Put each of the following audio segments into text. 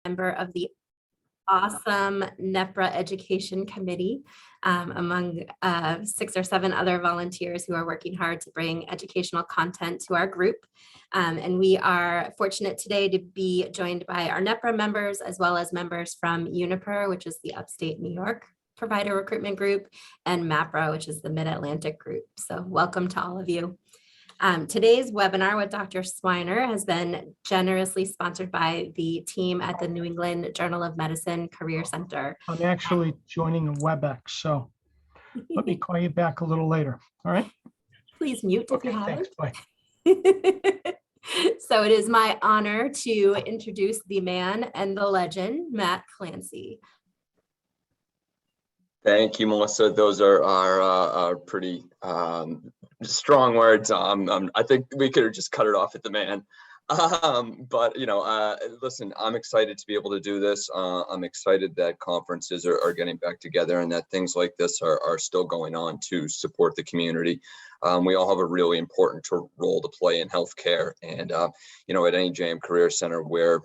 member of the awesome NEPRA Education Committee, among 6 or 7 other volunteers who are working hard to bring educational content to our group. And we are fortunate today to be joined by our NEPRA members, as well as members from UNIPER, which is the upstate New York provider recruitment group, and MAPRA, which is the Mid-Atlantic group. So welcome to all of you. Today's webinar with Dr. Sweiner has been generously sponsored by the team at the New England Journal of Medicine Career Center. I'm actually joining a WebEx, so let me call you back a little later. All right. Please mute if Okay, you haven't. thanks. Bye. So it is my honor to introduce the man and the legend, Matt Clancy. Thank you, Melissa. Those are pretty strong words. I think we could have just cut it off at the man. But you know, listen, I'm excited to be able to do this. I'm excited that conferences are getting back together and that things like this are still going on to support the community. We all have a really important role to play in healthcare, and you know, at NEJM Career Center, we're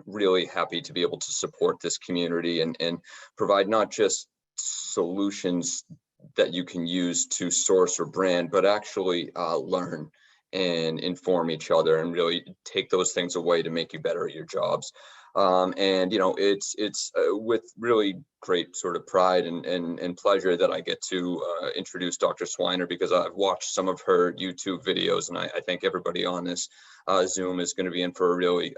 really happy to be able to support this community and provide not just solutions that you can use to source or brand, but actually learn and inform each other and really take those things away to make you better at your jobs. And you know, it's with really great sort of pride and pleasure that I get to introduce Dr. Sweiner, because I've watched some of her YouTube videos, and I think everybody on this Zoom is going to be in for a really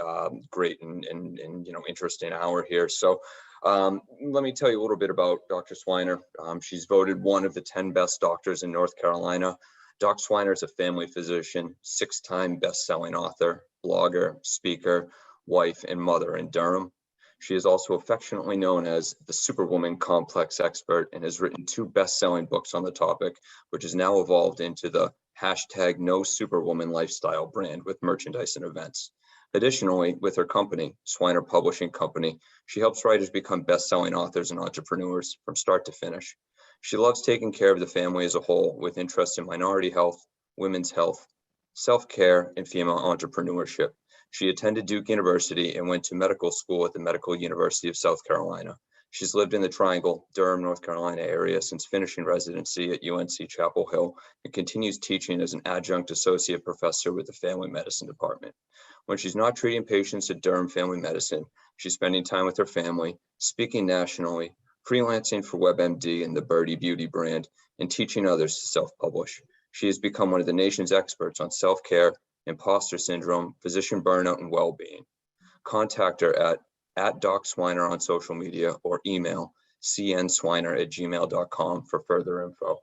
great and you know, interesting hour here. So let me tell you a little bit about Dr. Sweiner. She's voted one of the 10 best doctors in North Carolina. Dr. Sweiner is a family physician, 6-time best-selling author, blogger, speaker, wife, and mother in Durham. She is also affectionately known as the Superwoman Complex expert and has written 2 best-selling books on the topic, which has now evolved into the #NoSuperwoman lifestyle brand with merchandise and events. Additionally, with her company, Sweiner Publishing Company, she helps writers become best-selling authors and entrepreneurs from start to finish. She loves taking care of the family as a whole, with interest in minority health, women's health, self-care, and female entrepreneurship. She attended Duke University and went to medical school at the Medical University of South Carolina. She's lived in the Triangle, Durham, North Carolina area since finishing residency at UNC Chapel Hill and continues teaching as an adjunct associate professor with the Family Medicine Department. When she's not treating patients at Durham Family Medicine, she's spending time with her family, speaking nationally, freelancing for WebMD and the Birdie Beauty brand, and teaching others to self-publish. She has become one of the nation's experts on self-care, imposter syndrome, physician burnout, and well-being. Contact her at Doc Sweiner on social media or email cnsweiner@gmail.com for further info.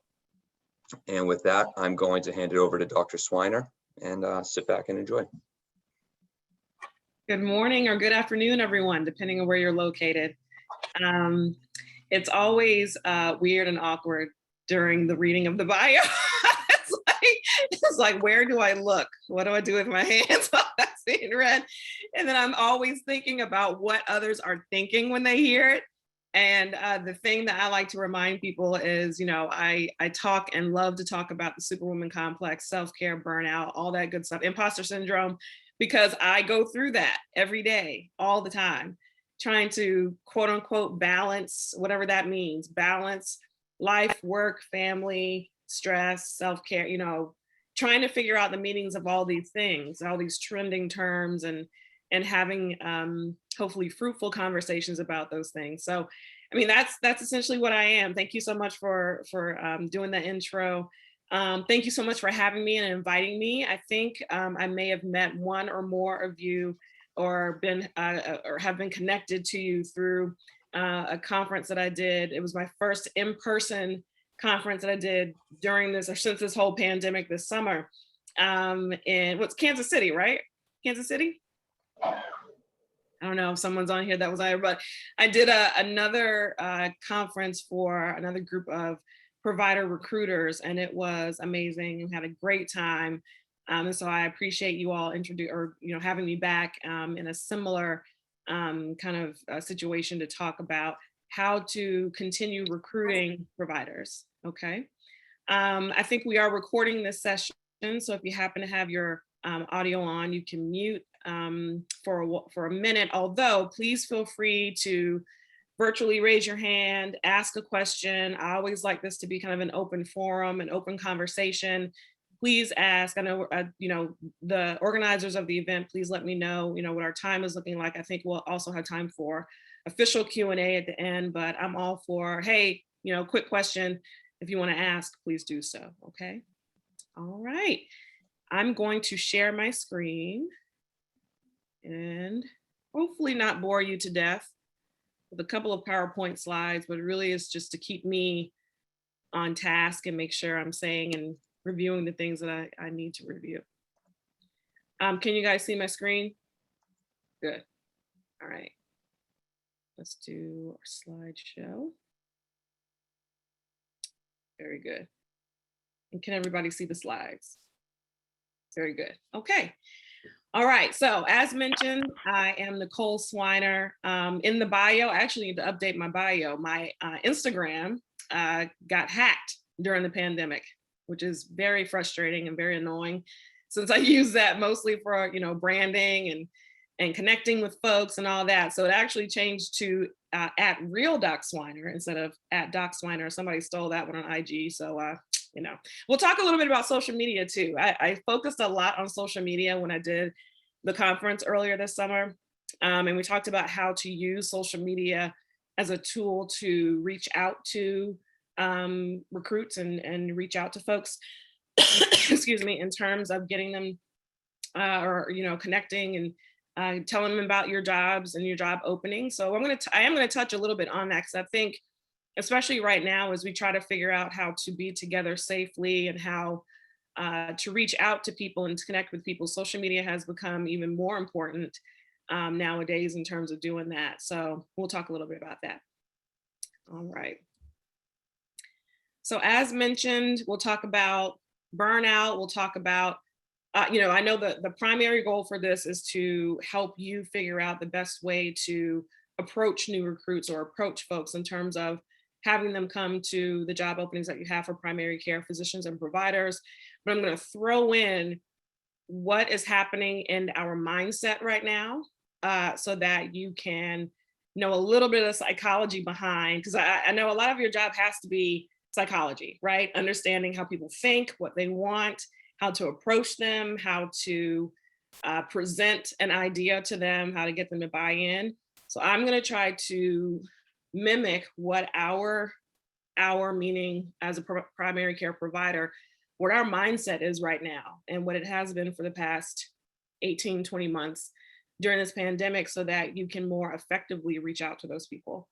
And with that, I'm going to hand it over to Dr. Sweiner and sit back and enjoy. Good morning or good afternoon, everyone, depending on where you're located. It's always weird and awkward during the reading of the bio. It's like, where do I look? What do I do with my hands while that's being read? And then I'm always thinking about what others are thinking when they hear it. And the thing that I like to remind people is, you know, I talk and love to talk about the Superwoman complex, self-care, burnout, all that good stuff, imposter syndrome, because I go through that every day, all the time, trying to quote unquote balance, whatever that means, balance life, work, family, stress, self-care, you know, trying to figure out the meanings of all these things, all these trending terms, and having hopefully fruitful conversations about those things. So, I mean, that's essentially what I am. Thank you so much for doing the intro. Thank you so much for having me and inviting me. I think I may have met one or more of you or have been connected to you through a conference that I did. It was my first in-person conference that I did during this or since this whole pandemic this summer in Kansas City, right? Kansas City? I don't know if someone's on here that was there, but I did another conference for another group of provider recruiters, and it was amazing. We had a great time, and so I appreciate you all having me back in a similar kind of situation to talk about how to continue recruiting providers. Okay, I think we are recording this session, so if you happen to have your audio on, you can mute for a minute, although please feel free to virtually raise your hand, ask a question. I always like this to be kind of an open forum, an open conversation. Please ask. I know, the organizers of the event, please let me know, what our time is looking like. I think we'll also have time for official Q&A at the end, but I'm all for, hey, quick question. If you want to ask, please do so. Okay. All right. I'm going to share my screen and hopefully not bore you to death with a couple of PowerPoint slides, but it really is just to keep me on task and make sure I'm saying and reviewing the things that I need to review. Can you guys see my screen? Good. All right. Let's do our slideshow. Very good. And can everybody see the slides? Very good. Okay. All right. So as mentioned, I am Nicole Sweiner. In the bio, I actually need to update my bio. My Instagram got hacked during the pandemic, which is very frustrating and very annoying, since I use that mostly for branding and connecting with folks and all that. So it actually changed to at real Doc Sweiner instead of at Doc Sweiner. Somebody stole that one on IG. So we'll talk a little bit about social media too. I focused a lot on social media when I did the conference earlier this summer. And we talked about how to use social media as a tool to reach out to recruits and reach out to folks, excuse me, in terms of getting them connecting and telling them about your jobs and your job opening. So I am going to touch a little bit on that, because I think, especially right now, as we try to figure out how to be together safely and how to reach out to people and to connect with people, social media has become even more important nowadays in terms of doing that. So we'll talk a little bit about that. All right. So as mentioned, we'll talk about burnout. We'll talk about, I know that the primary goal for this is to help you figure out the best way to approach new recruits or approach folks in terms of having them come to the job openings that you have for primary care physicians and providers. But I'm going to throw in what is happening in our mindset right now so that you can know a little bit of psychology behind, because I know a lot of your job has to be psychology, right? Understanding how people think, what they want, how to approach them, how to present an idea to them, how to get them to buy in. So I'm going to try to mimic what our meaning as a primary care provider, what our mindset is right now and what it has been for the past 18, 20 months during this pandemic, so that you can more effectively reach out to those people.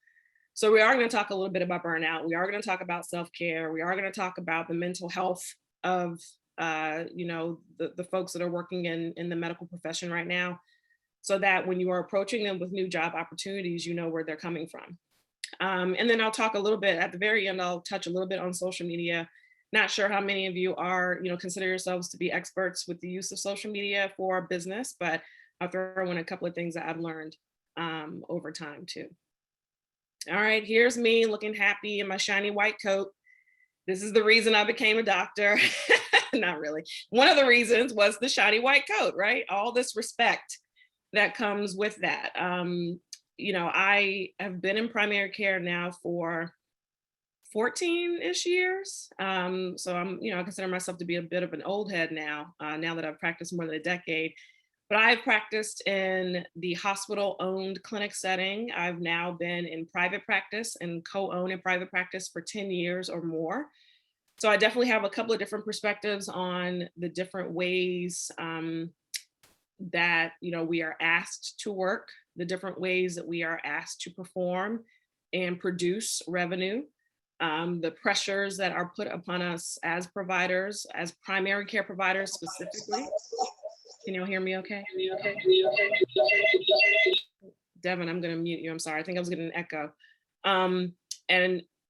So we are going to talk a little bit about burnout. We are going to talk about self-care. We are going to talk about the mental health of the folks that are working in the medical profession right now, so that when you are approaching them with new job opportunities, you know where they're coming from. And then I'll talk a little bit at the very end. I'll touch a little bit on social media. Not sure how many of you are, consider yourselves to be experts with the use of social media for business, but I'll throw in a couple of things that I've learned over time too. All right, here's me looking happy in my shiny white coat. This is the reason I became a doctor. Not really. One of the reasons was the shiny white coat, right? All this respect that comes with that. I have been in primary care now for 14-ish years. So I'm, I consider myself to be a bit of an old head now that I've practiced more than a decade. But I've practiced in the hospital-owned clinic setting. I've now been in private practice and co-owned in private practice for 10 years or more. So I definitely have a couple of different perspectives on the different ways that we are asked to work, the different ways that we are asked to perform and produce revenue, the pressures that are put upon us as providers, as primary care providers specifically. Can you hear me okay? Devin, I'm going to mute you. I'm sorry. I think I was getting an echo. And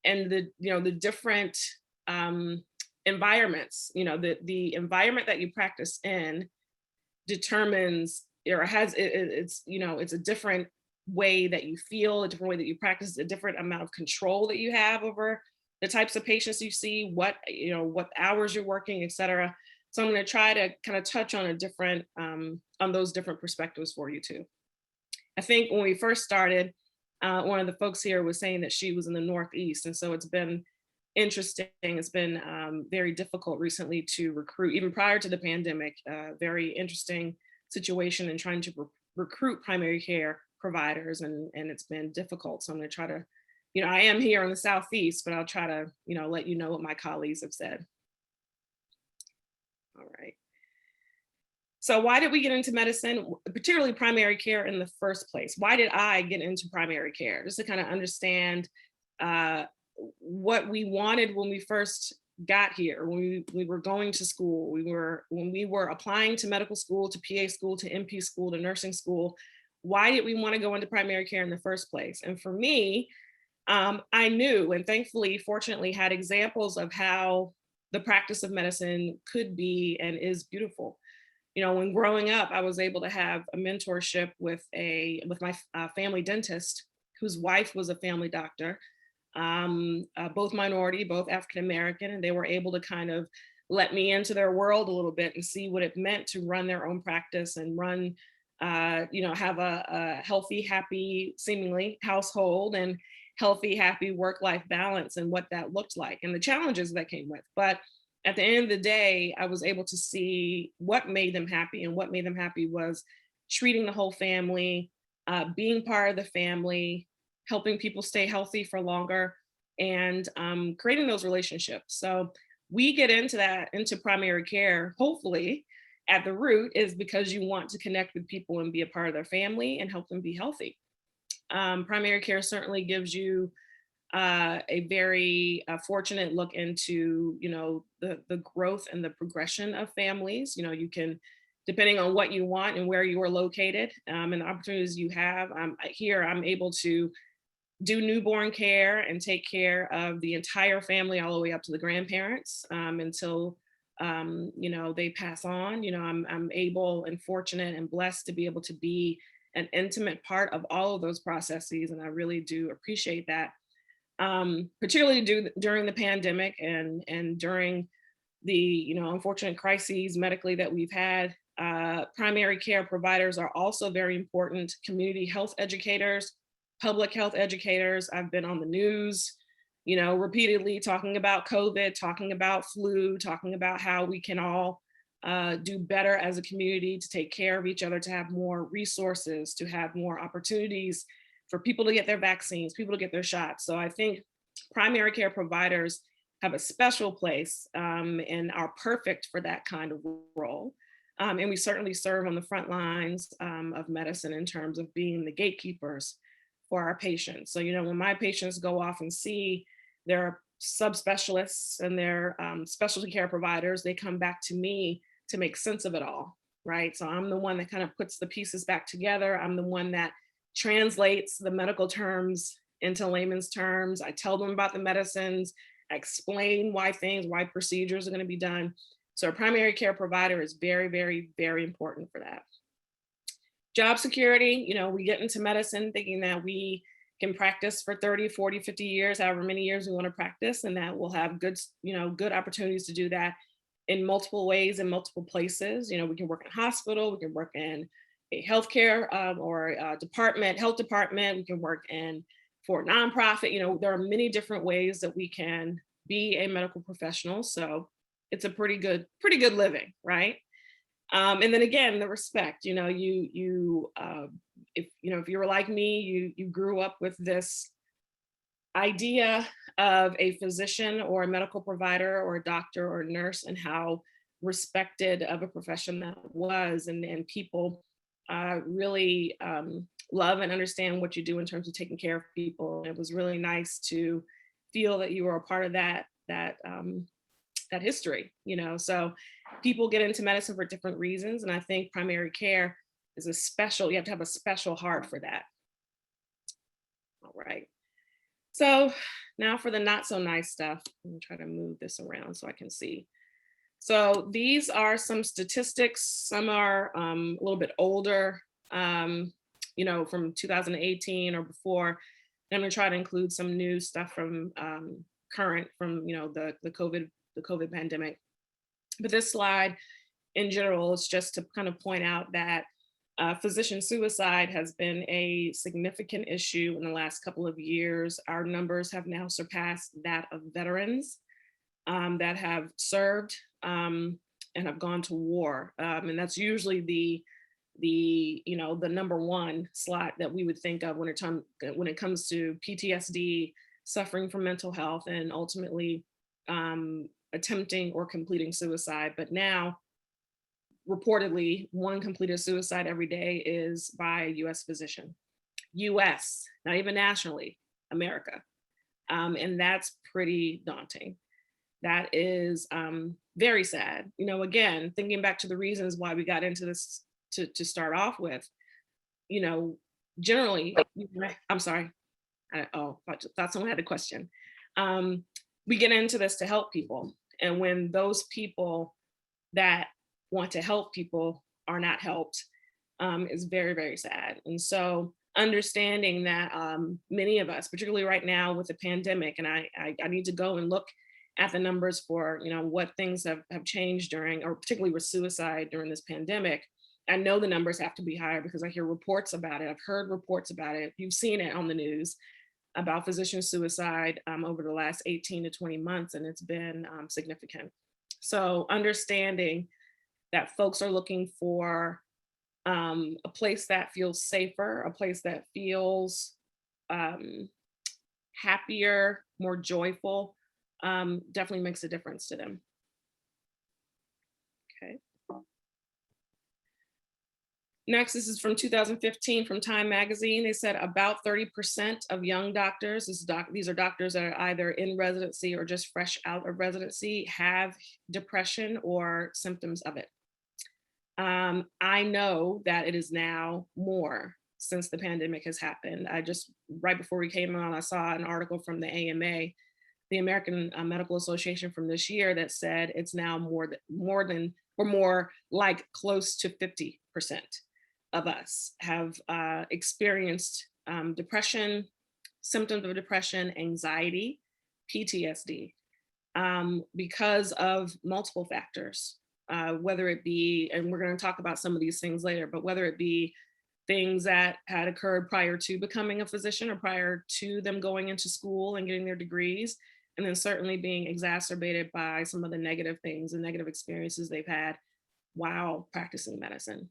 the different environments, the environment that you practice in determines or has it's a different way that you feel, a different way that you practice, a different amount of control that you have over the types of patients you see, what hours you're working, et cetera. So I'm going to try to kind of touch on on those different perspectives for you too. I think when we first started, one of the folks here was saying that she was in the Northeast. And so it's been interesting. It's been very difficult recently to recruit, even prior to the pandemic, very interesting situation in trying to recruit primary care providers. And it's been difficult. So I'm going to try to, I am here in the Southeast, but I'll try to, let you know what my colleagues have said. All right. So why did we get into medicine, particularly primary care in the first place? Why did I get into primary care? Just to kind of understand what we wanted when we first got here, when we were going to school, when we were applying to medical school, to PA school, to NP school, to nursing school. Why did we want to go into primary care in the first place? And for me, I knew, and thankfully, fortunately, had examples of how the practice of medicine could be and is beautiful. When growing up, I was able to have a mentorship with my family dentist, whose wife was a family doctor, both minority, both African-American, and they were able to kind of let me into their world a little bit and see what it meant to run their own practice and run, have a healthy, happy, seemingly household and healthy, happy work-life balance and what that looked like and the challenges that came with. But at the end of the day, I was able to see what made them happy, and what made them happy was treating the whole family, being part of the family, helping people stay healthy for longer, and creating those relationships. So we get into primary care, hopefully at the root is because you want to connect with people and be a part of their family and help them be healthy. Primary care certainly gives you a very fortunate look into, the growth and the progression of families. You can, depending on what you want and where you are located and the opportunities you have. Here, I'm able to do newborn care and take care of the entire family all the way up to the grandparents until, they pass on. I'm able and fortunate and blessed to be able to be an intimate part of all of those processes. And I really do appreciate that. Particularly during the pandemic and during the unfortunate crises medically that we've had. Primary care providers are also very important. Community health educators, public health educators. I've been on the news, repeatedly talking about COVID, talking about flu, talking about how we can all do better as a community to take care of each other, to have more resources, to have more opportunities for people to get their vaccines, people to get their shots. So I think primary care providers have a special place and are perfect for that kind of role. And we certainly serve on the front lines of medicine in terms of being the gatekeepers for our patients. So, when my patients go off and see their subspecialists and their specialty care providers, they come back to me to make sense of it all, right? So I'm the one that kind of puts the pieces back together. I'm the one that translates the medical terms into layman's terms. I tell them about the medicines, I explain why procedures are going to be done. So a primary care provider is very, very, very important for that. Job security, we get into medicine thinking that we can practice for 30, 40, 50 years, however many years we want to practice, and that we'll have good opportunities to do that in multiple ways, in multiple places. We can work in a hospital, we can work in a healthcare or a health department, we can work for a nonprofit. There are many different ways that we can be a medical professional. So it's a pretty good living, right? And then again, the respect. If you were like me, you grew up with this idea of a physician or a medical provider or a doctor or a nurse and how respected of a profession that was, and people really love and understand what you do in terms of taking care of people. It was really nice to feel that you were a part of that history. So people get into medicine for different reasons, and I think primary care is you have to have a special heart for that. All right. So now for the not so nice stuff. Let me try to move this around so I can see. So these are some statistics. Some are a little bit older, from 2018 or before. And I'm gonna try to include some new stuff from current, from the COVID pandemic. But this slide in general is just to kind of point out that physician suicide has been a significant issue in the last couple of years. Our numbers have now surpassed that of veterans that have served and have gone to war. And that's usually the number one slot that we would think of when it comes to PTSD, suffering from mental health, and ultimately attempting or completing suicide. But now, reportedly, one completed suicide every day is by a US physician. US, not even nationally, America. And that's pretty daunting. That is very sad. Again, thinking back to the reasons why we got into this to start off with, generally, I'm sorry. I thought someone had a question. We get into this to help people. And when those people that want to help people are not helped, is very, very sad. And so understanding that many of us, particularly right now with the pandemic, and I need to go and look at the numbers for what things have changed during, or particularly with suicide during this pandemic. I know the numbers have to be higher because I hear reports about it. I've heard reports about it. You've seen it on the news about physician suicide over the last 18 to 20 months, and it's been significant. So understanding that folks are looking for a place that feels safer, a place that feels happier, more joyful, definitely makes a difference to them. Okay. Next, this is from 2015 from Time Magazine. They said about 30% of young doctors, these are doctors that are either in residency or just fresh out of residency, have depression or symptoms of it. I know that it is now more since the pandemic has happened. Right before we came on, I saw an article from the AMA, the American Medical Association, from this year that said it's now more like close to 50% of us have experienced depression, symptoms of depression, anxiety, PTSD, because of multiple factors, whether it be, and we're going to talk about some of these things later, but whether it be things that had occurred prior to becoming a physician or prior to them going into school and getting their degrees, and then certainly being exacerbated by some of the negative things and negative experiences they've had while practicing medicine.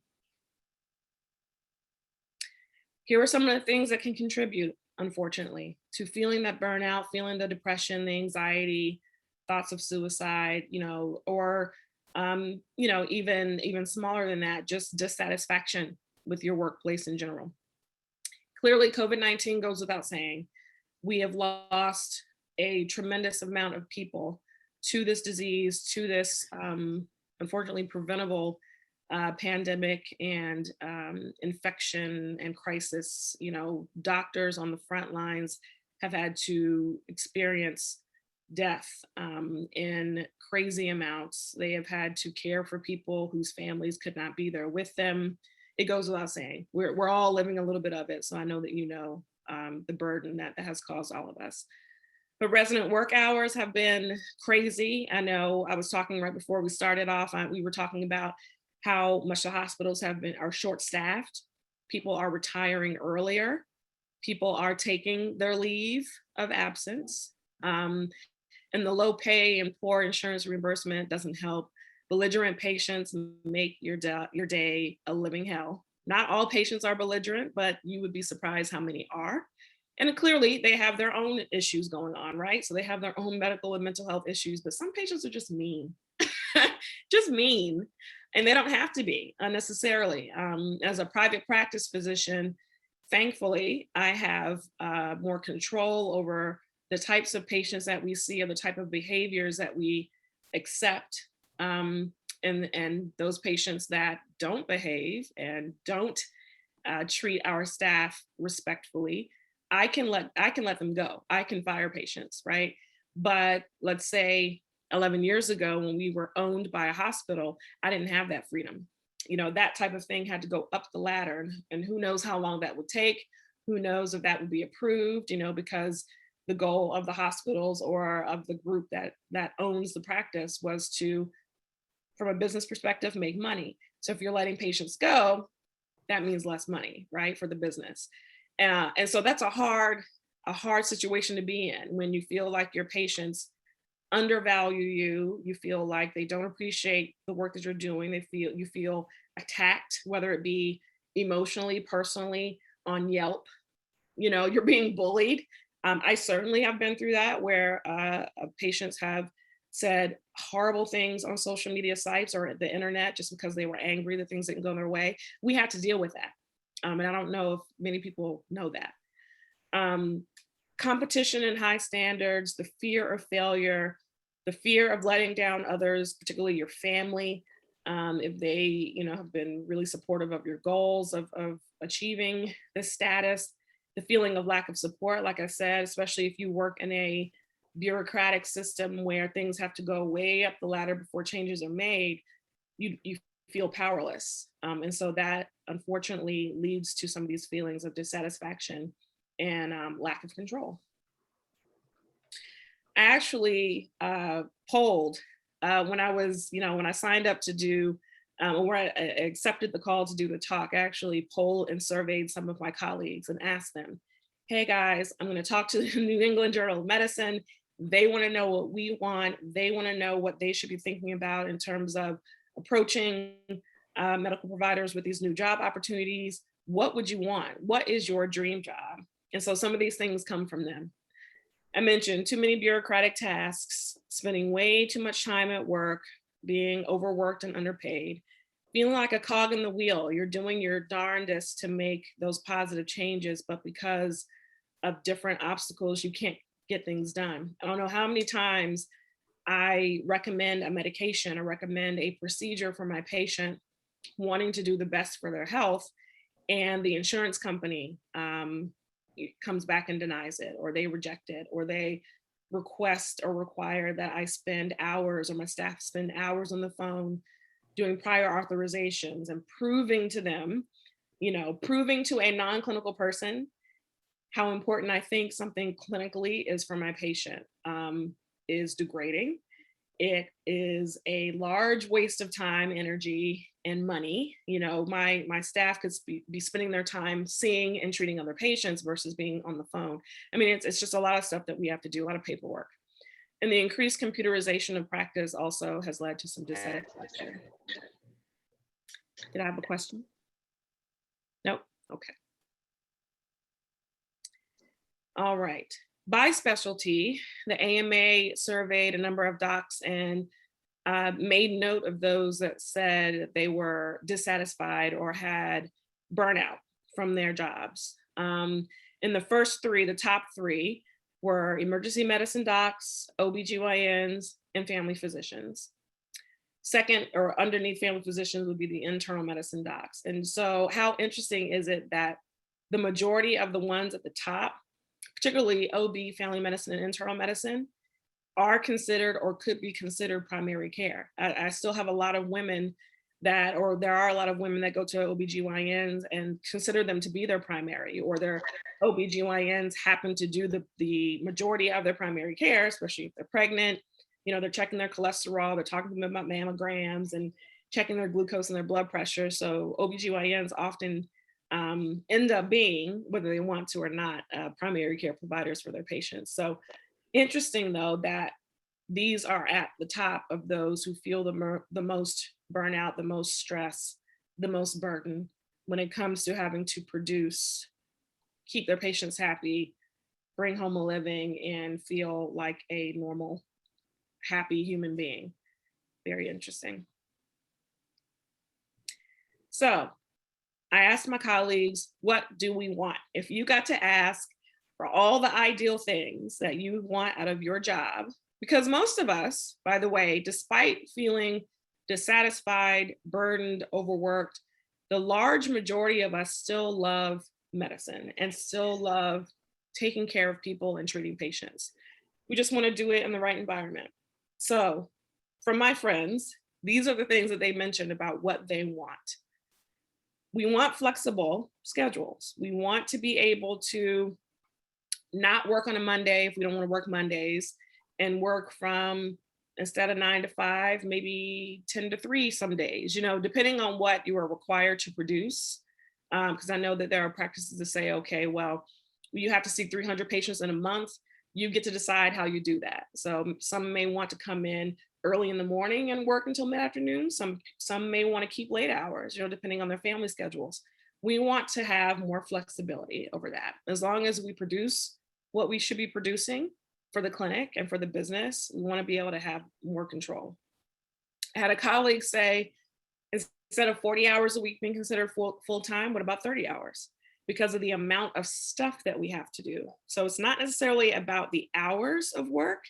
Here are some of the things that can contribute, unfortunately, to feeling that burnout, feeling the depression, the anxiety, thoughts of suicide, or even smaller than that, just dissatisfaction with your workplace in general. Clearly, COVID-19 goes without saying. We have lost a tremendous amount of people to this disease, to this unfortunately preventable pandemic and infection and crisis. Doctors on the front lines have had to experience death in crazy amounts. They have had to care for people whose families could not be there with them. It goes without saying. We're all living a little bit of it. So I know that the burden that has caused all of us. But resident work hours have been crazy. I know I was talking right before we started off, we were talking about how much the hospitals are short-staffed. People are retiring earlier. People are taking their leave of absence. And the low pay and poor insurance reimbursement doesn't help. Belligerent patients make your day a living hell. Not all patients are belligerent, but you would be surprised how many are. And clearly they have their own issues going on, right? So they have their own medical and mental health issues, but some patients are just mean, just mean. And they don't have to be unnecessarily. As a private practice physician, thankfully, I have more control over the types of patients that we see, or the type of behaviors that we accept, and those patients that don't behave and don't treat our staff respectfully, I can let them go. I can fire patients, right? But let's say 11 years ago, when we were owned by a hospital, I didn't have that freedom. That type of thing had to go up the ladder, and who knows how long that would take. Who knows if that would be approved, because the goal of the hospitals or of the group that owns the practice was to from a business perspective, make money. So if you're letting patients go, that means less money, right, for the business. And so that's a hard situation to be in when you feel like your patients undervalue you, you feel like they don't appreciate the work that you're doing, you feel attacked, whether it be emotionally, personally, on Yelp, you're being bullied. I certainly have been through that where patients have said horrible things on social media sites or the internet just because they were angry that things didn't go their way. We had to deal with that. And I don't know if many people know that. Competition and high standards, the fear of failure, the fear of letting down others, particularly your family, if they have been really supportive of your goals of achieving this status, the feeling of lack of support, like I said, especially if you work in a bureaucratic system where things have to go way up the ladder before changes are made, you feel powerless. And so that unfortunately leads to some of these feelings of dissatisfaction and lack of control. I actually polled when I signed up to do, or I accepted the call to do the talk. I actually polled and surveyed some of my colleagues and asked them, hey guys, I'm going to talk to the New England Journal of Medicine. They want to know what we want. They want to know what they should be thinking about in terms of approaching medical providers with these new job opportunities. What would you want? What is your dream job? And so some of these things come from them. I mentioned too many bureaucratic tasks, spending way too much time at work, being overworked and underpaid, feeling like a cog in the wheel. You're doing your darndest to make those positive changes, but because of different obstacles, you can't get things done. I don't know how many times I recommend a medication or recommend a procedure for my patient wanting to do the best for their health, and the insurance company comes back and denies it, or they reject it, or they request or require that I spend hours or my staff spend hours on the phone doing prior authorizations and proving to them, proving to a non-clinical person how important I think something clinically is for my patient is degrading. It is a large waste of time, energy, and money. My staff could be spending their time seeing and treating other patients versus being on the phone. I mean, it's just a lot of stuff that we have to do, a lot of paperwork. And the increased computerization of practice also has led to some dissatisfaction. Did I have a question? Nope. Okay. All right. By specialty, the AMA surveyed a number of docs and made note of those that said that they were dissatisfied or had burnout from their jobs. In the first three, the top three were emergency medicine docs, OBGYNs, and family physicians. Second, or underneath family physicians, would be the internal medicine docs. And so how interesting is it that the majority of the ones at the top, particularly OB, family medicine, and internal medicine, are considered or could be considered primary care. I still have a lot of women there are a lot of women that go to OBGYNs and consider them to be their primary, or their OBGYNs happen to do the majority of their primary care, especially if they're pregnant. They're checking their cholesterol, they're talking to them about mammograms and checking their glucose and their blood pressure. So OBGYNs often end up being, whether they want to or not, primary care providers for their patients. So interesting though that these are at the top of those who feel the most burnout, the most stress, the most burden when it comes to having to produce, keep their patients happy, bring home a living, and feel like a normal, happy human being. Very interesting. So I asked my colleagues, what do we want? If you got to ask for all the ideal things that you want out of your job, because most of us, by the way, despite feeling dissatisfied, burdened, overworked, the large majority of us still love medicine and still love taking care of people and treating patients. We just want to do it in the right environment. So from my friends, these are the things that they mentioned about what they want. We want flexible schedules. We want to be able to not work on a Monday if we don't want to work Mondays, and work from instead of 9 to 5, maybe 10 to 3 some days, depending on what you are required to produce. Because I know that there are practices that say, okay, well, you have to see 300 patients in a month. You get to decide how you do that. So some may want to come in early in the morning and work until mid-afternoon. Some may want to keep late hours, depending on their family schedules. We want to have more flexibility over that. As long as we produce what we should be producing for the clinic and for the business, we want to be able to have more control. I had a colleague say, instead of 40 hours a week being considered full-time, what about 30 hours? Because of the amount of stuff that we have to do. So it's not necessarily about the hours of work,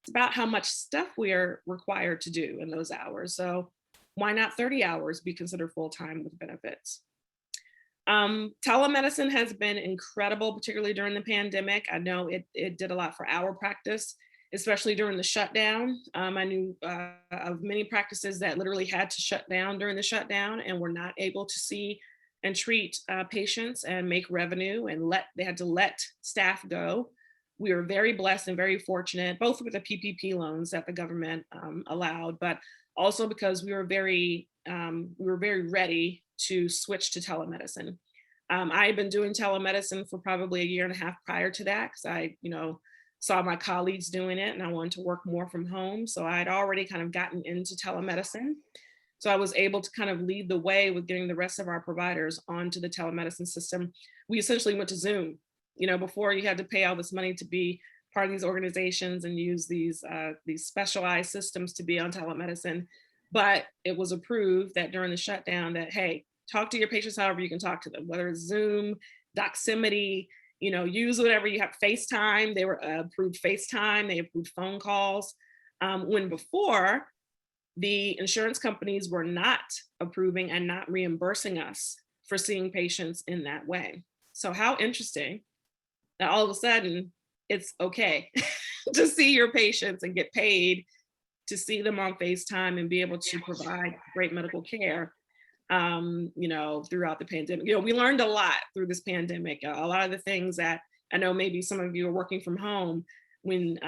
it's about how much stuff we are required to do in those hours. So why not 30 hours be considered full-time with benefits? Telemedicine has been incredible, particularly during the pandemic. I know it did a lot for our practice, especially during the shutdown. I knew of many practices that literally had to shut down during the shutdown and were not able to see and treat patients and make revenue, and they had to let staff go. We were very blessed and very fortunate, both with the PPP loans that the government allowed, but also because we were very ready to switch to telemedicine. I had been doing telemedicine for probably a year and a half prior to that, because I, saw my colleagues doing it and I wanted to work more from home. So I had already kind of gotten into telemedicine. So I was able to kind of lead the way with getting the rest of our providers onto the telemedicine system. We essentially went to Zoom. Before you had to pay all this money to be part of these organizations and use these specialized systems to be on telemedicine. But it was approved that during the shutdown that, hey, talk to your patients however you can talk to them, whether it's Zoom, Doximity, use whatever you have. FaceTime, they were approved FaceTime, they approved phone calls. When before, the insurance companies were not approving and not reimbursing us for seeing patients in that way. So how interesting that all of a sudden it's okay to see your patients and get paid to see them on FaceTime and be able to provide great medical care, throughout the pandemic. We learned a lot through this pandemic. A lot of the things that I know maybe some of you are working from home when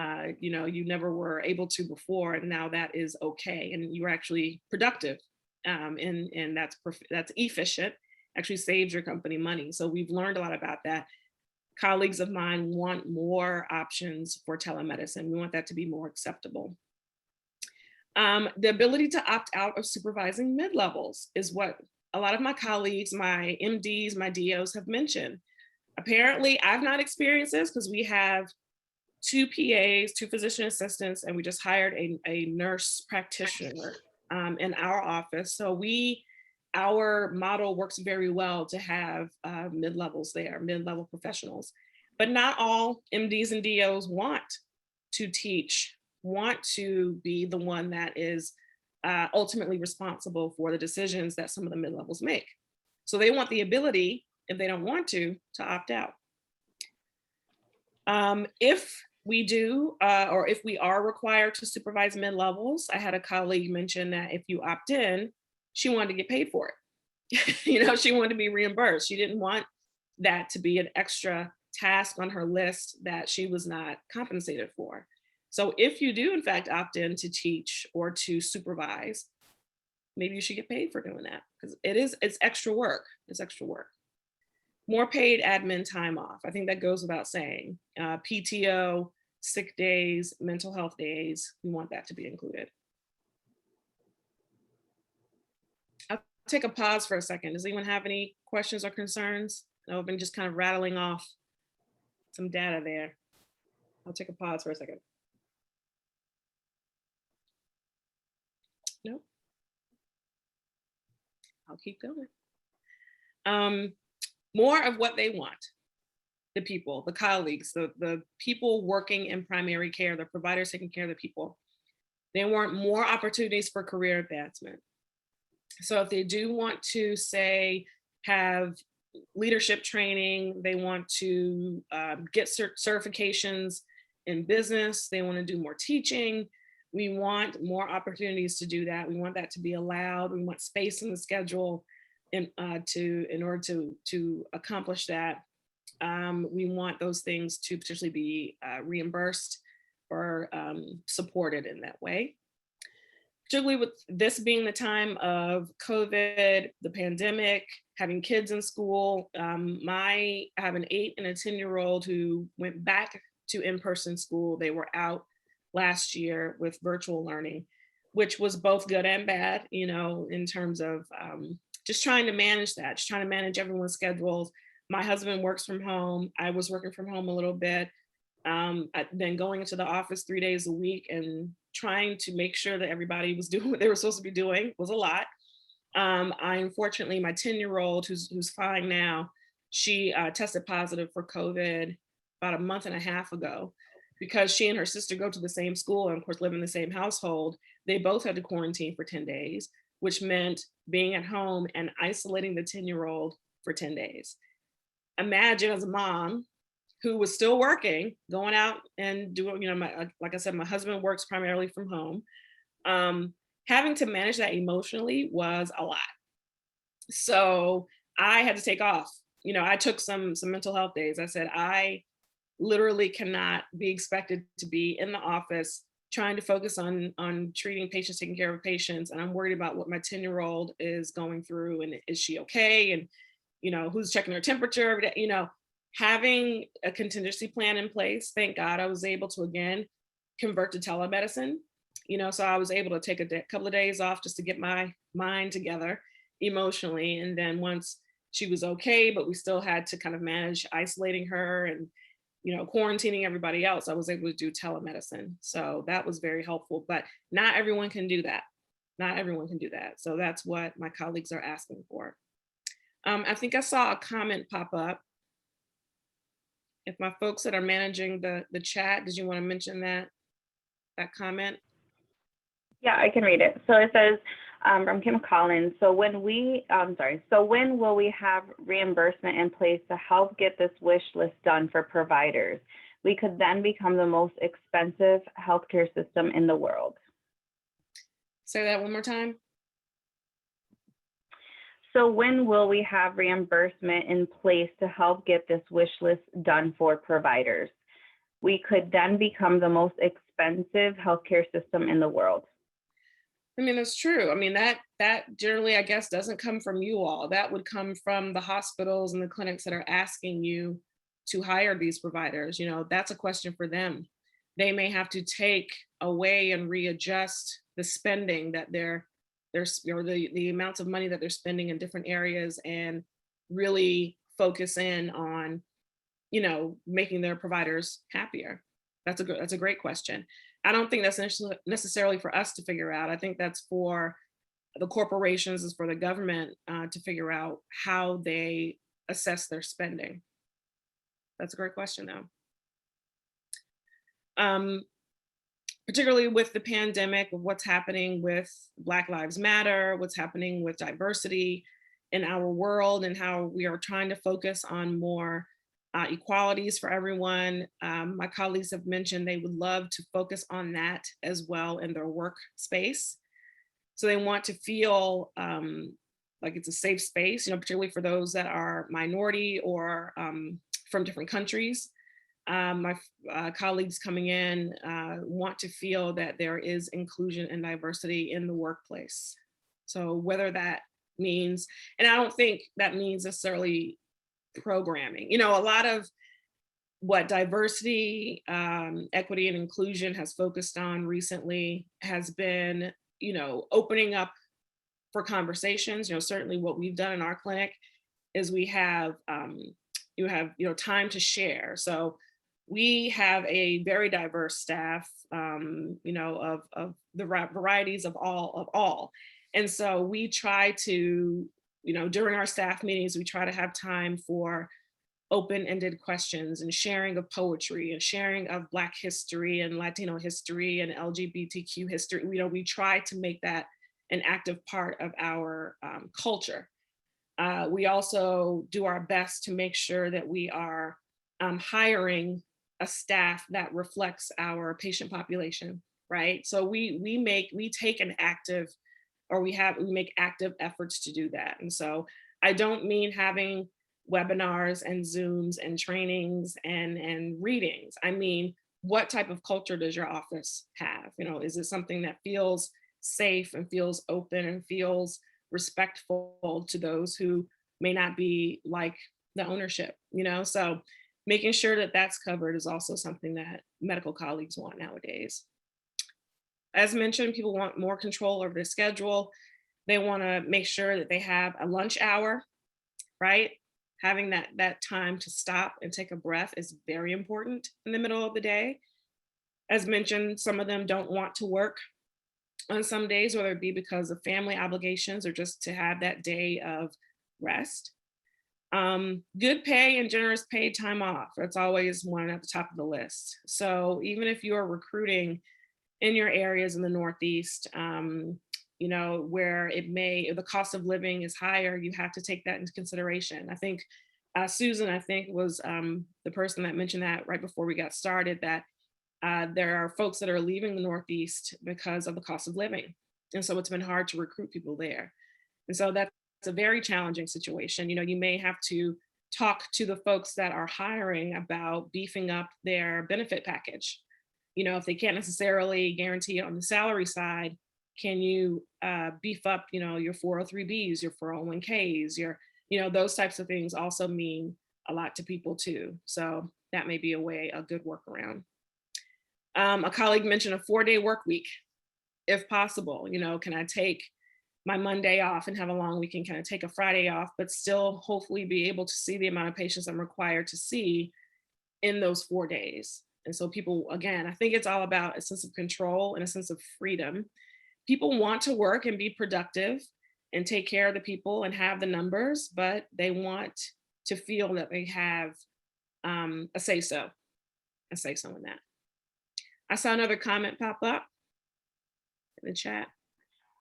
you never were able to before, and now that is okay, and you're actually productive, and that's efficient. Actually saves your company money. So we've learned a lot about that. Colleagues of mine want more options for telemedicine. We want that to be more acceptable. The ability to opt out of supervising mid-levels is what a lot of my colleagues, my MDs, my DOs have mentioned. Apparently, I've not experienced this because we have 2 PAs, 2 physician assistants, and we just hired a nurse practitioner in our office. So our model works very well to have mid-levels there, mid-level professionals. But not all MDs and DOs want to teach, want to be the one that is ultimately responsible for the decisions that some of the mid-levels make. So they want the ability, if they don't want to opt out. If we do, or if we are required to supervise mid-levels, I had a colleague mention that if you opt in, she wanted to get paid for it. She wanted to be reimbursed. She didn't want that to be an extra task on her list that she was not compensated for. So if you do in fact opt in to teach or to supervise, maybe you should get paid for doing that, because it's extra work. It's extra work. More paid admin time off. I think that goes without saying. PTO, sick days, mental health days, we want that to be included. I'll take a pause for a second. Does anyone have any questions or concerns? I've been just kind of rattling off some data there. I'll take a pause for a second. Nope. I'll keep going. More of what they want. The people, the colleagues, the people working in primary care, the providers taking care of the people. They want more opportunities for career advancement. So if they do want to, say, have leadership training, they want to get certifications in business, they want to do more teaching, we want more opportunities to do that. We want that to be allowed. We want space in the schedule in order to accomplish that. We want those things to potentially be reimbursed. or supported in that way. Particularly with this being the time of COVID, the pandemic, having kids in school. I have an 8 and a 10-year-old who went back to in-person school. They were out last year with virtual learning, which was both good and bad, you know, in terms of just trying to manage that, just trying to manage everyone's schedules. My husband works from home. I was working from home a little bit. Then going into the office 3 days a week and trying to make sure that everybody was doing what they were supposed to be doing was a lot. Unfortunately, my 10-year-old, who's fine now, she tested positive for COVID about a month and a half ago. Because she and her sister go to the same school and of course live in the same household, they both had to quarantine for 10 days, which meant being at home and isolating the 10-year-old for 10 days. Imagine as a mom who was still working, going out and doing, you know, like I said, my husband works primarily from home. Having to manage that emotionally was a lot. So I had to take off. You know, I took some mental health days. I said, I literally cannot be expected to be in the office trying to focus on treating patients, taking care of patients. And I'm worried about what my 10-year-old is going through and is she okay? And, you know, who's checking her temperature every day, you know, having a contingency plan in place. Thank God I was able to, again, convert to telemedicine, you know, so I was able to take a couple of days off just to get my mind together emotionally. And then once she was okay, but we still had to kind of manage isolating her and, you know, quarantining everybody else, I was able to do telemedicine. So that was very helpful, but not everyone can do that. Not everyone can do that. So that's what my colleagues are asking for. I think I saw a comment pop up. If my folks that are managing the chat, did you want to mention that comment? Yeah, I can read it. So it says from Kim Collins. So when will we have reimbursement in place to help get this wish list done for providers? We could then become the most expensive healthcare system in the world. Say that one more time. So when will we have reimbursement in place to help get this wish list done for providers? We could then become the most expensive healthcare system in the world. I mean, that's true. I mean, that generally, I guess, doesn't come from you all. That would come from the hospitals and the clinics that are asking you to hire these providers. You know, that's a question for them. They may have to take away and readjust the spending that or the amounts of money that they're spending in different areas and really focus in on, you know, making their providers happier. That's a great question. I don't think that's necessarily for us to figure out. I think that's for the corporations, is for the government to figure out how they assess their spending. That's a great question, though. Particularly with the pandemic, of what's happening with Black Lives Matter, what's happening with diversity in our world, and how we are trying to focus on more equalities for everyone. My colleagues have mentioned they would love to focus on that as well in their workspace. So they want to feel like it's a safe space, you know, particularly for those that are minority or from different countries. My colleagues coming in want to feel that there is inclusion and diversity in the workplace. So whether that means, and I don't think that means necessarily programming. You know, a lot of what diversity, equity, and inclusion has focused on recently has been, you know, opening up for conversations. You know, certainly what we've done in our clinic is we have, you know, time to share. So we have a very diverse staff, you know, of the varieties of all. And so we try to, you know, during our staff meetings, we try to have time for open-ended questions and sharing of poetry and sharing of Black history and Latino history and LGBTQ history. You know, we try to make that an active part of our culture. We also do our best to make sure that we are hiring a staff that reflects our patient population, right? So we make active efforts to do that. And so I don't mean having webinars and Zooms and trainings and readings. I mean what type of culture does your office have? Is it something that feels safe and feels open and feels respectful to those who may not be like the ownership, So making sure that that's covered is also something that medical colleagues want nowadays. As mentioned, people want more control over their schedule. They want to make sure that they have a lunch hour, right? Having that time to stop and take a breath is very important in the middle of the day. As mentioned, some of them don't want to work on some days, whether it be because of family obligations or just to have that day of rest. Good pay and generous paid time off. That's always one at the top of the list. So even if you're recruiting in your areas in the Northeast, where the cost of living is higher, you have to take that into consideration. I think Susan, was the person that mentioned that right before we got started, that there are folks that are leaving the Northeast because of the cost of living. And so it's been hard to recruit people there. And so that's a very challenging situation. You may have to talk to the folks that are hiring about beefing up their benefit package. If they can't necessarily guarantee it on the salary side, can you beef up, your 403Bs, your 401Ks, those types of things also mean a lot to people too. So that may be a good workaround. A colleague mentioned a 4-day work week, if possible. Can I take my Monday off and have a long weekend? Can I take a Friday off, but still hopefully be able to see the amount of patients I'm required to see in those 4 days? And so people, again, I think it's all about a sense of control and a sense of freedom. People want to work and be productive and take care of the people and have the numbers, but they want to feel that they have a say-so in that. I saw another comment pop up in the chat.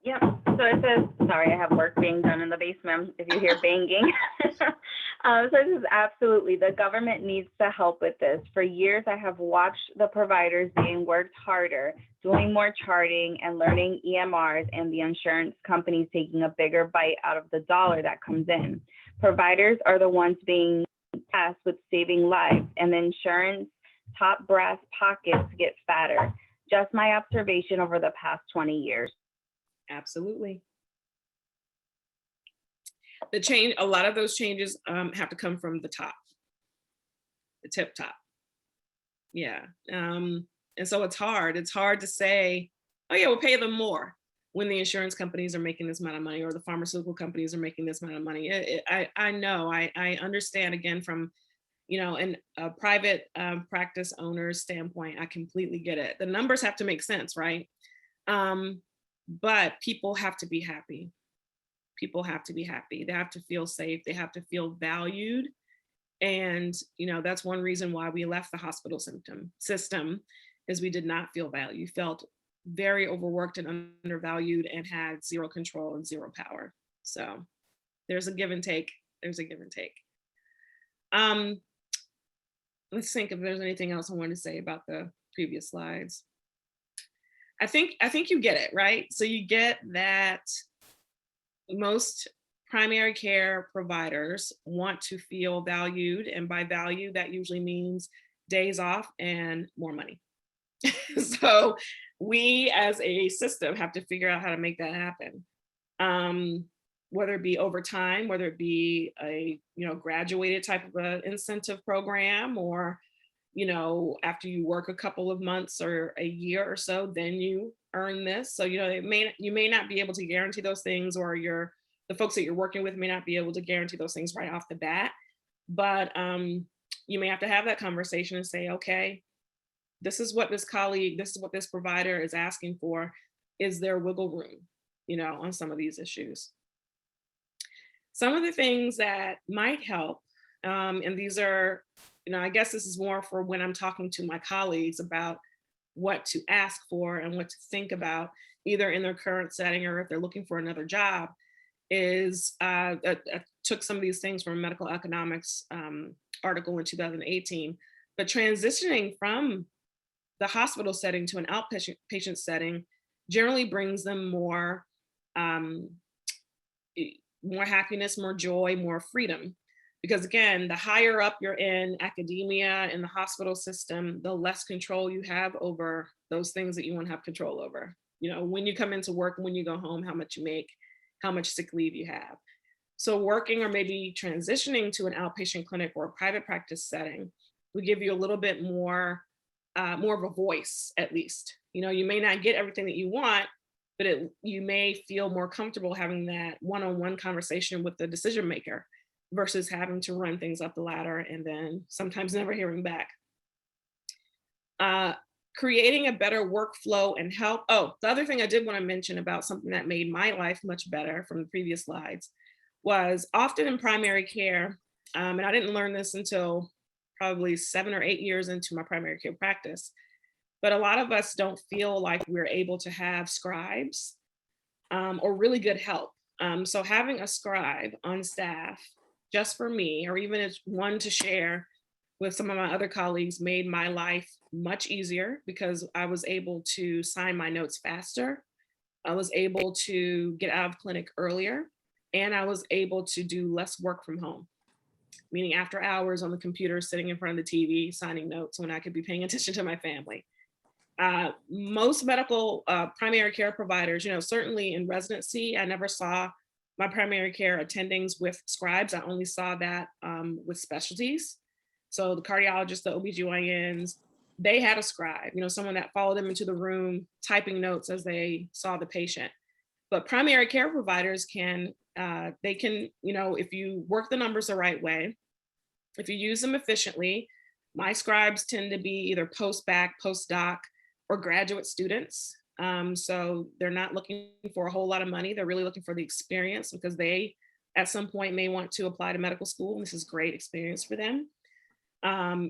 Yep. So it says, sorry, I have work being done in the basement if you hear banging. So this is absolutely, the government needs to help with this. For years, I have watched the providers being worked harder, doing more charting and learning EMRs, and the insurance companies taking a bigger bite out of the dollar that comes in. Providers are the ones being tasked with saving lives, and the insurance top brass pockets get fatter. Just my observation over the past 20 years. Absolutely. A lot of those changes have to come from the top, the tip top. Yeah. And so it's hard to say, oh yeah, we'll pay them more when the insurance companies are making this amount of money or the pharmaceutical companies are making this amount of money. I know, I understand, again, from, in a private practice owner's standpoint, I completely get it. The numbers have to make sense, right? But people have to be happy. People have to be happy. They have to feel safe. They have to feel valued. And, that's one reason why we left the hospital system is we did not feel valued. Felt very overworked and undervalued and had zero control and zero power. So there's a give and take. Let's think if there's anything else I wanted to say about the previous slides. I think you get it, right? So you get that most primary care providers want to feel valued, and by value, that usually means days off and more money. So we as a system have to figure out how to make that happen. Whether it be over time, whether it be a graduated type of an incentive program, or after you work a couple of months or a year or so, then you earn this. So, you may not be able to guarantee those things, or the folks that you're working with may not be able to guarantee those things right off the bat. But you may have to have that conversation and say, okay, this is what this provider is asking for. Is there wiggle room, on some of these issues? Some of the things that might help, and these are, I guess this is more for when I'm talking to my colleagues about what to ask for and what to think about, either in their current setting or if they're looking for another job, is I took some of these things from a medical economics article in 2018, but transitioning from the hospital setting to an outpatient setting generally brings them more happiness, more joy, more freedom, Because again, the higher up you're in academia, in the hospital system, the less control you have over those things that you want to have control over. You know, when you come into work, when you go home, how much you make, how much sick leave you have. So working or maybe transitioning to an outpatient clinic or a private practice setting will give you a little bit more of a voice, at least. You know, you may not get everything that you want, but you may feel more comfortable having that one-on-one conversation with the decision maker versus having to run things up the ladder and then sometimes never hearing back. Creating a better workflow and help. Oh, the other thing I did want to mention about something that made my life much better from the previous slides was often in primary care, and I didn't learn this until probably 7 or 8 years into my primary care practice, but a lot of us don't feel like we're able to have scribes or really good help. So having a scribe on staff just for me, or even as one to share with some of my other colleagues, made my life much easier because I was able to sign my notes faster. I was able to get out of clinic earlier, and I was able to do less work from home, meaning after hours on the computer, sitting in front of the TV, signing notes when I could be paying attention to my family. Most medical primary care providers, you know, certainly in residency, I never saw my primary care attendings with scribes. I only saw that with specialties. So the cardiologists, the OBGYNs, they had a scribe, you know, someone that followed them into the room, typing notes as they saw the patient. But primary care providers can, you know, if you work the numbers the right way, if you use them efficiently, my scribes tend to be either post-bac, post-doc, or graduate students. So they're not looking for a whole lot of money. They're really looking for the experience because they, at some point, may want to apply to medical school. This is great experience for them.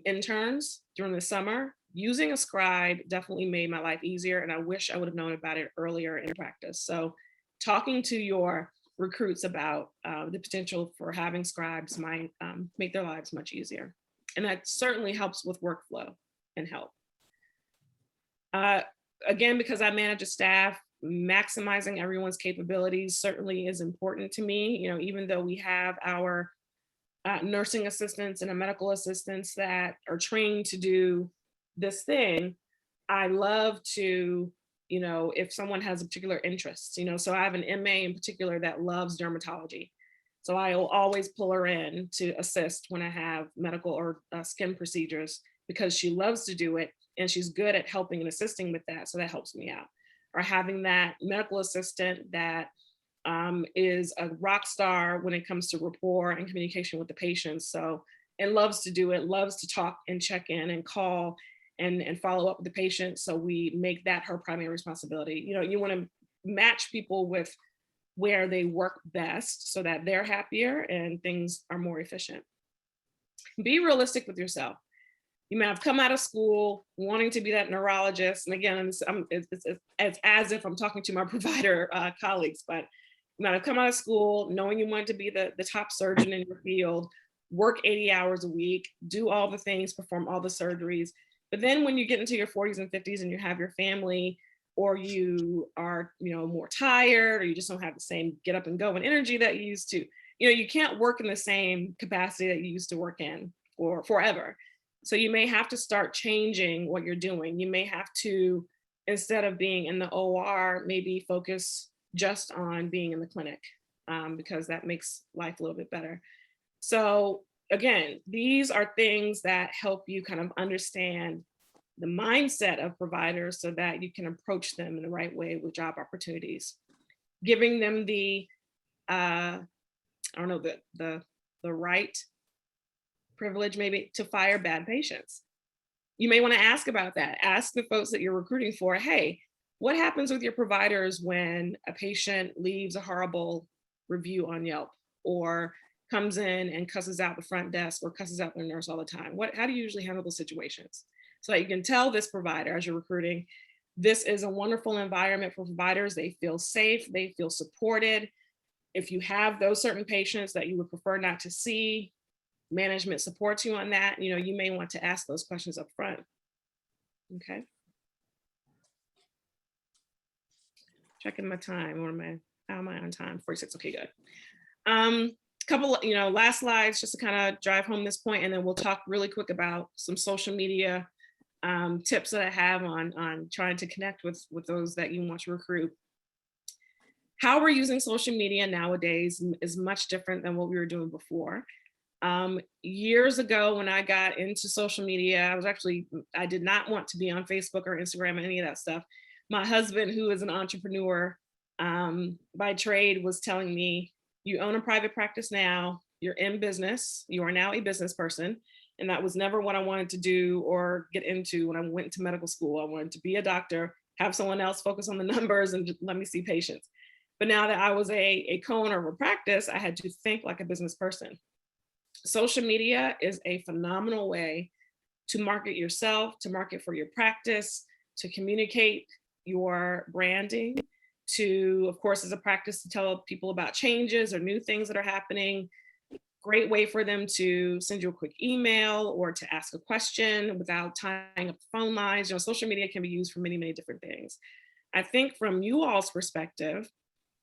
Interns during the summer, using a scribe definitely made my life easier, and I wish I would have known about it earlier in practice. So talking to your recruits about the potential for having scribes might make their lives much easier. And that certainly helps with workflow and help. Again, because I manage a staff, maximizing everyone's capabilities certainly is important to me. You know, even though we have our nursing assistants and medical assistants that are trained to do this thing, I love to, you know, if someone has a particular interest, you know, so I have an MA in particular that loves dermatology. So I will always pull her in to assist when I have medical or skin procedures because she loves to do it and she's good at helping and assisting with that. So that helps me out. Or having that medical assistant that is a rock star when it comes to rapport and communication with the patients. So, and loves to do it, loves to talk and check in and call and follow up with the patient. So we make that her primary responsibility. You know, you want to match people with where they work best so that they're happier and things are more efficient. Be realistic with yourself. You may have come out of school wanting to be that neurologist. And again, it's as if I'm talking to my provider colleagues, but you might have come out of school knowing you wanted to be the top surgeon in your field, work 80 hours a week, do all the things, perform all the surgeries. But then when you get into your 40s and 50s and you have your family, or you are, you know, more tired, or you just don't have the same get up and go and energy that you used to, you know, you can't work in the same capacity that you used to work in for forever. So you may have to start changing what you're doing. You may have to, instead of being in the OR, maybe focus just on being in the clinic because that makes life a little bit better. So again, these are things that help you kind of understand the mindset of providers so that you can approach them in the right way with job opportunities, giving them the, the right privilege maybe to fire bad patients. You may want to ask about that. Ask the folks that you're recruiting for, hey, what happens with your providers when a patient leaves a horrible review on Yelp or comes in and cusses out the front desk or cusses out their nurse all the time? How do you usually handle those situations? So that you can tell this provider as you're recruiting, this is a wonderful environment for providers. They feel safe, they feel supported. If you have those certain patients that you would prefer not to see, management supports you on that. You know, you may want to ask those questions up front. Okay. Checking my time. How am I on time? 46. Okay, good. couple, last slides just to kind of drive home this point, and then we'll talk really quick about some social media tips that I have on trying to connect with those that you want to recruit. How we're using social media nowadays is much different than what we were doing before. Years ago, when I got into social media, I did not want to be on Facebook or Instagram or any of that stuff. My husband, who is an entrepreneur by trade, was telling me, you own a private practice now, you're in business, you are now a business person. And that was never what I wanted to do or get into when I went to medical school. I wanted to be a doctor, have someone else focus on the numbers and just let me see patients. But now that I was a co-owner of a practice, I had to think like a business person. Social media is a phenomenal way to market yourself, to market for your practice, to communicate your branding, to, of course, as a practice, to tell people about changes or new things that are happening. Great way for them to send you a quick email or to ask a question without tying up phone lines. Social media can be used for many, many different things. I think from you all's perspective,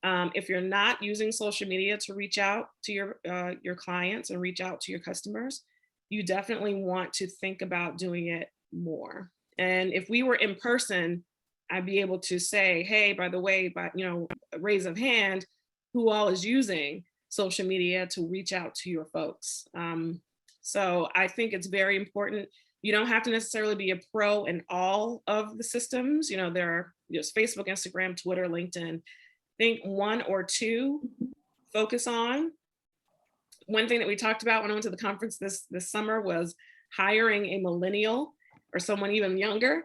if you're not using social media to reach out to your clients and reach out to your customers, you definitely want to think about doing it more. And if we were in person, I'd be able to say, hey, by the way, a raise of hand, who all is using social media to reach out to your folks. So I think it's very important. You don't have to necessarily be a pro in all of the systems. There are Facebook, Instagram, Twitter, LinkedIn. Think one or two focus on. One thing that we talked about when I went to the conference this summer was hiring a millennial or someone even younger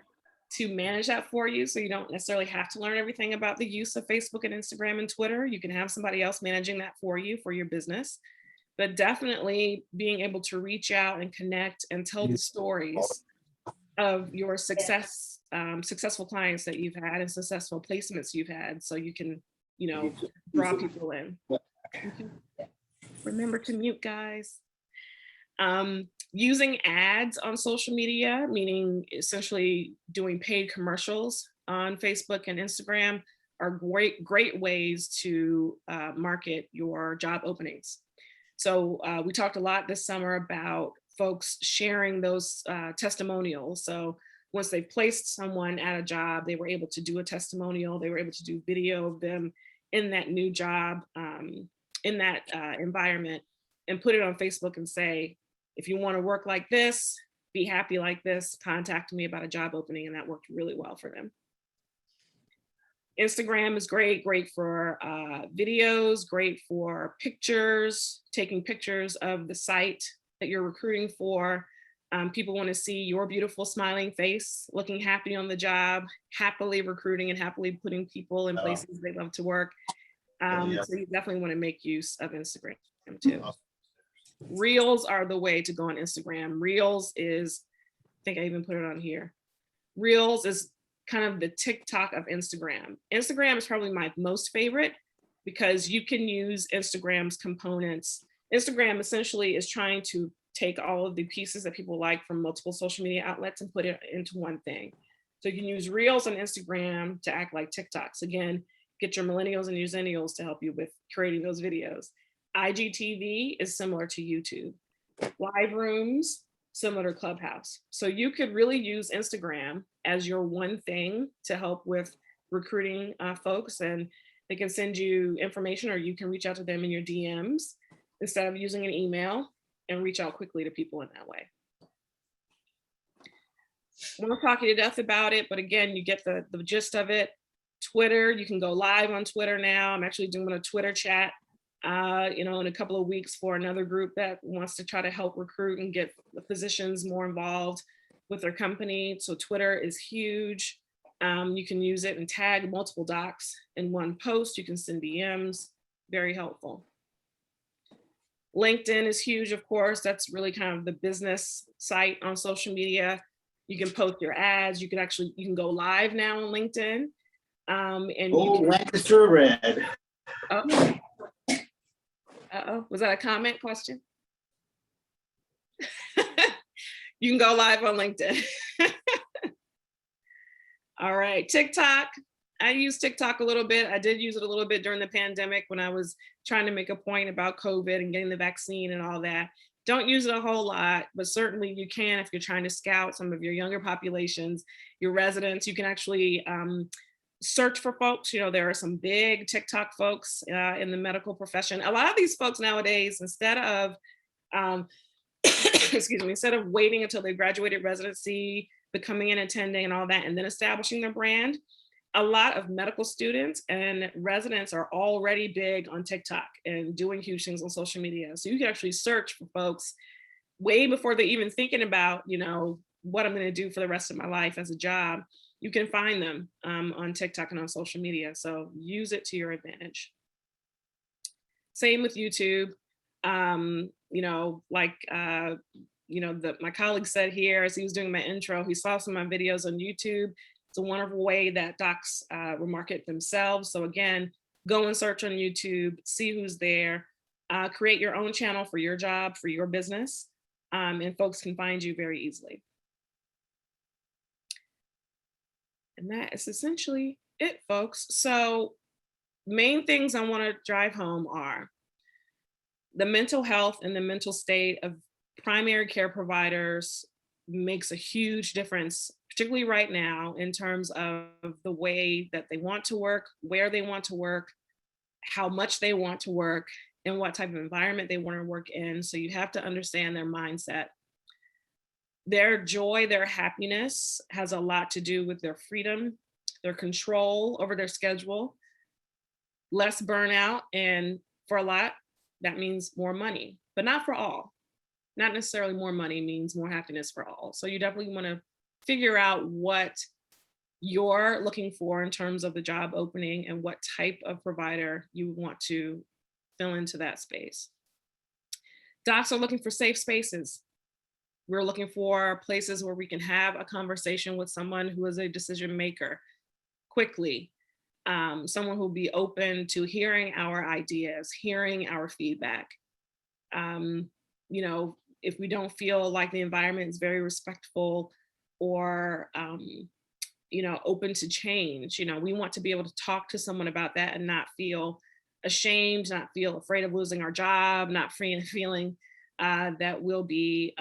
to manage that for you. So you don't necessarily have to learn everything about the use of Facebook and Instagram and Twitter. You can have somebody else managing that for you, for your business. But definitely being able to reach out and connect and tell the stories of your successful clients that you've had and successful placements you've had, so you can draw people in. Remember to mute, guys. Using ads on social media, meaning essentially doing paid commercials on Facebook and Instagram, are great ways to market your job openings. So we talked a lot this summer about folks sharing those testimonials. So once they placed someone at a job, they were able to do a testimonial. They were able to do video of them in that new job, in that environment, and put it on Facebook and say, if you want to work like this, be happy like this, contact me about a job opening. And that worked really well for them. Instagram is great for videos, great for pictures, taking pictures of the site that you're recruiting for. People want to see your beautiful smiling face, looking happy on the job, happily recruiting and happily putting people in places they love to work. So you definitely want to make use of Instagram too. Reels are the way to go on Instagram. Reels is, I think I even put it on here. Reels is kind of the TikTok of Instagram. Instagram is probably my most favorite because you can use Instagram's components. Instagram essentially is trying to take all of the pieces that people like from multiple social media outlets and put it into one thing. So you can use Reels on Instagram to act like TikToks. Again, get your millennials and your zennials to help you with creating those videos. IGTV is similar to YouTube. Live rooms, similar to Clubhouse. So you could really use Instagram as your one thing to help with recruiting folks, and they can send you information or you can reach out to them in your DMs instead of using an email, and reach out quickly to people in that way. I won't talk you to death about it, but again, you get the gist of it. Twitter, you can go live on Twitter now. I'm actually doing a Twitter chat in a couple of weeks for another group that wants to try to help recruit and get the physicians more involved with their company. So Twitter is huge. You can use it and tag multiple docs in one post. You can send DMs, very helpful. LinkedIn is huge, of course. That's really kind of the business site on social media. You can post your ads. You can go live now on LinkedIn. And Lancaster Red. Was that a comment question? You can go live on LinkedIn. All right, TikTok. I use TikTok a little bit. I did use it a little bit during the pandemic when I was trying to make a point about COVID and getting the vaccine and all that. Don't use it a whole lot, but certainly you can if you're trying to scout some of your younger populations, your residents. You can actually search for folks. You know, there are some big TikTok folks in the medical profession. A lot of these folks nowadays, instead of excuse me, instead of waiting until they graduated residency, becoming an attending and all that, and then establishing their brand, a lot of medical students and residents are already big on TikTok and doing huge things on social media. So you can actually search for folks way before they're even thinking about, you know, what I'm going to do for the rest of my life as a job. You can find them on TikTok and on social media. So use it to your advantage. Same with YouTube. You know, like, you know, my colleague said here as he was doing my intro, he saw some of my videos on YouTube. It's a wonderful way that docs market themselves. So again, go and search on YouTube, see who's there, create your own channel for your job, for your business, and folks can find you very easily. And that is essentially it, folks. So main things I want to drive home are the mental health and the mental state of primary care providers makes a huge difference, particularly right now, in terms of the way that they want to work, where they want to work, how much they want to work, and what type of environment they want to work in. So you have to understand their mindset. Their joy, their happiness has a lot to do with their freedom, their control over their schedule, less burnout, and for a lot, that means more money, but not for all. Not necessarily more money means more happiness for all. So you definitely want to figure out what you're looking for in terms of the job opening and what type of provider you want to fill into that space. Docs are looking for safe spaces. We're looking for places where we can have a conversation with someone who is a decision maker quickly, someone who will be open to hearing our ideas, hearing our feedback. You know, if we don't feel like the environment is very respectful or, you know, open to change, you know, we want to be able to talk to someone about that and not feel ashamed, not feel afraid of losing our job, not feeling that we'll be,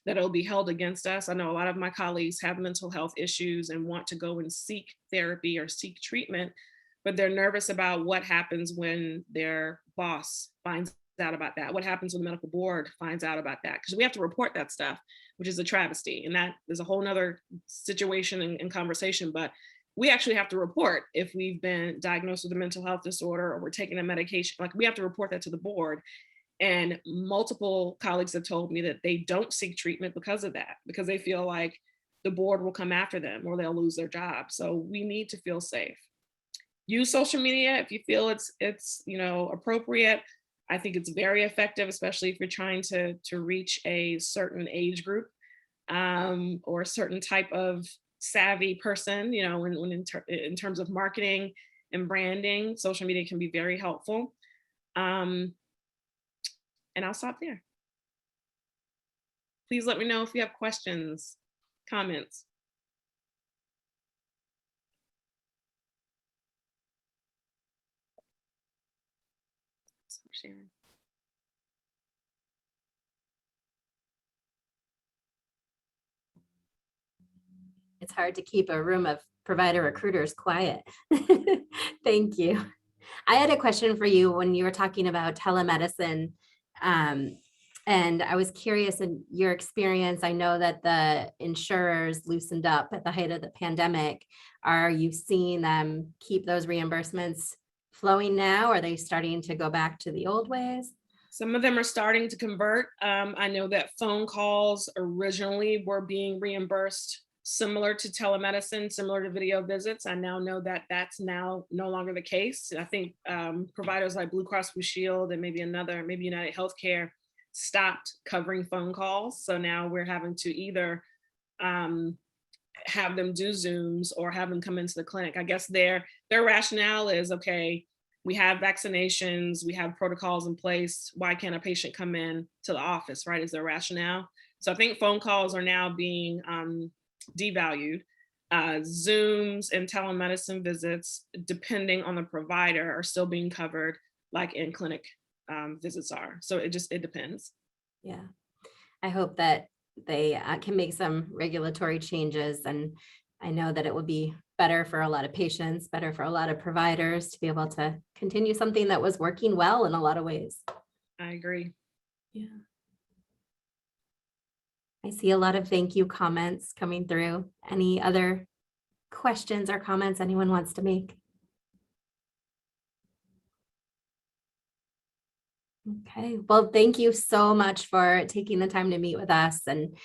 that it'll be held against us. I know a lot of my colleagues have mental health issues and want to go and seek therapy or seek treatment, but they're nervous about what happens when their boss finds out about that. What happens when the medical board finds out about that? Because we have to report that stuff, which is a travesty. And that is a whole nother situation and conversation, but we actually have to report if we've been diagnosed with a mental health disorder or we're taking a medication. Like, we have to report that to the board. And multiple colleagues have told me that they don't seek treatment because of that, because they feel like the board will come after them or they'll lose their job. So we need to feel safe. Use social media if you feel it's you know, appropriate. I think it's very effective, especially if you're trying to reach a certain age group or a certain type of savvy person. You know, when in terms of marketing and branding, social media can be very helpful. And I'll stop there. Please let me know if you have questions, comments. Stop sharing. It's hard to keep a room of provider recruiters quiet. Thank you. I had a question for you when you were talking about telemedicine. And I was curious in your experience. I know that the insurers loosened up at the height of the pandemic. Are you seeing them keep those reimbursements flowing now? Are they starting to go back to the old ways? Some of them are starting to convert. I know that phone calls originally were being reimbursed similar to telemedicine, similar to video visits. I now know that that's now no longer the case. I think providers like Blue Cross Blue Shield and maybe United Healthcare stopped covering phone calls. So now we're having to either have them do Zooms or have them come into the clinic. I guess their rationale is, okay, we have vaccinations, we have protocols in place. Why can't a patient come in to the office, right? Is their rationale. So I think phone calls are now being devalued. Zooms and telemedicine visits, depending on the provider, are still being covered like in-clinic visits are. So it depends. Yeah, I hope that they can make some regulatory changes, and I know that it will be better for a lot of patients, better for a lot of providers to be able to continue something that was working well in a lot of ways. I agree. Yeah. I see a lot of thank you comments coming through. Any other questions or comments anyone wants to make? Okay, well, thank you so much for taking the time to meet with us. And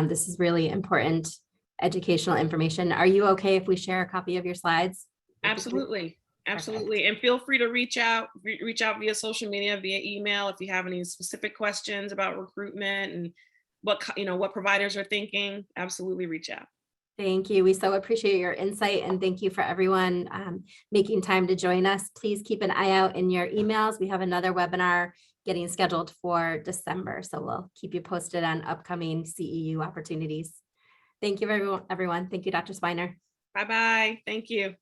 this is really important educational information. Are you okay if we share a copy of your slides? Absolutely. Absolutely. And feel free to reach out via social media, via email, if you have any specific questions about recruitment and what providers are thinking. Absolutely reach out. Thank you. We so appreciate your insight, and thank you for everyone making time to join us. Please keep an eye out in your emails. We have another webinar getting scheduled for December, so we'll keep you posted on upcoming CEU opportunities. Thank you, everyone. Thank you, Dr. Sweiner. Bye-bye. Thank you.